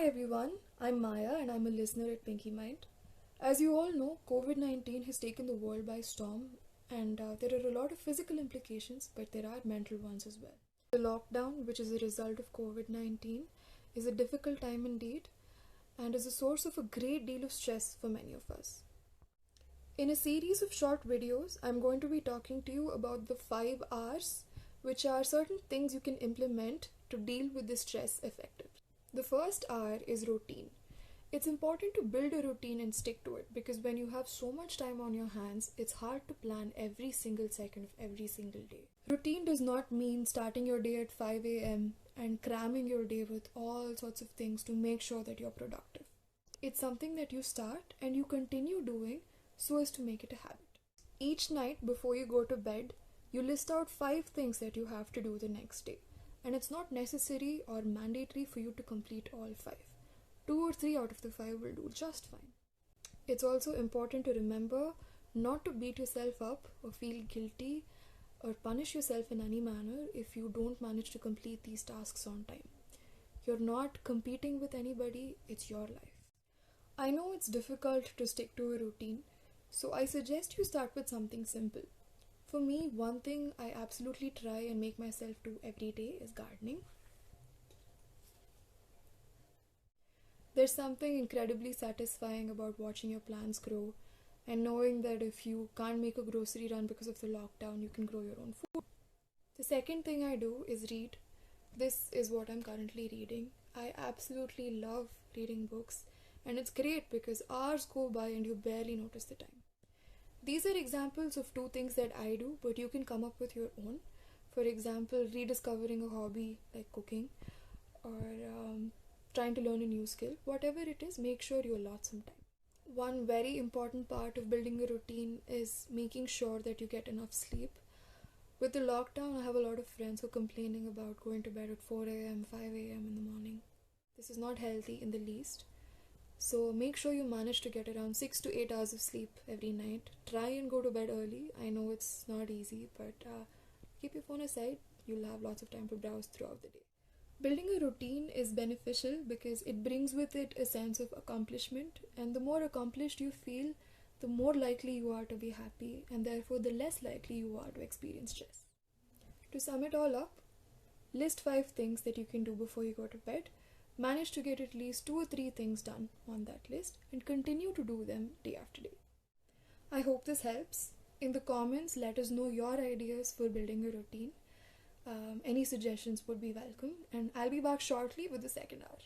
everyone, I'm Maya and I'm a listener at Pinkymind. As you all know, COVID-19 has taken the world by storm and there are a lot of physical implications, but there are mental ones as well. The lockdown, which is a result of COVID-19, is a difficult time indeed and is a source of a great deal of stress for many of us. In a series of short videos, I'm going to be talking to you about the 5 R's, which are certain things you can implement to deal with the stress effectively. The first R is routine. It's important to build a routine and stick to it because when you have so much time on your hands, it's hard to plan every single second of every single day. Routine does not mean starting your day at 5 a.m. and cramming your day with all sorts of things to make sure that you're productive. It's something that you start and you continue doing so as to make it a habit. Each night before you go to bed, you list out 5 things that you have to do the next day. And it's not necessary or mandatory for you to complete all 5. 2 or 3 out of the 5 will do just fine. It's also important to remember not to beat yourself up or feel guilty or punish yourself in any manner if you don't manage to complete these tasks on time. You're not competing with anybody, it's your life. I know it's difficult to stick to a routine, so I suggest you start with something simple. For me, one thing I absolutely try and make myself do every day is gardening. There's something incredibly satisfying about watching your plants grow and knowing that if you can't make a grocery run because of the lockdown, you can grow your own food. The second thing I do is read. This is what I'm currently reading. I absolutely love reading books, and it's great because hours go by and you barely notice the time. These are examples of 2 things that I do, but you can come up with your own. For example, rediscovering a hobby like cooking or trying to learn a new skill. Whatever it is, make sure you allot some time. One very important part of building a routine is making sure that you get enough sleep. With the lockdown, I have a lot of friends who are complaining about going to bed at 4 a.m., 5 a.m. in the morning. This is not healthy in the least. So make sure you manage to get around 6 to 8 hours of sleep every night. Try and go to bed early. I know it's not easy, but keep your phone aside. You'll have lots of time to browse throughout the day. Building a routine is beneficial because it brings with it a sense of accomplishment, and the more accomplished you feel, the more likely you are to be happy, and therefore the less likely you are to experience stress. To sum it all up, list 5 things that you can do before you go to bed. Manage to get at least 2 or 3 things done on that list and continue to do them day after day. I hope this helps. In the comments, let us know your ideas for building a routine. Any suggestions would be welcome, and I'll be back shortly with the second hour.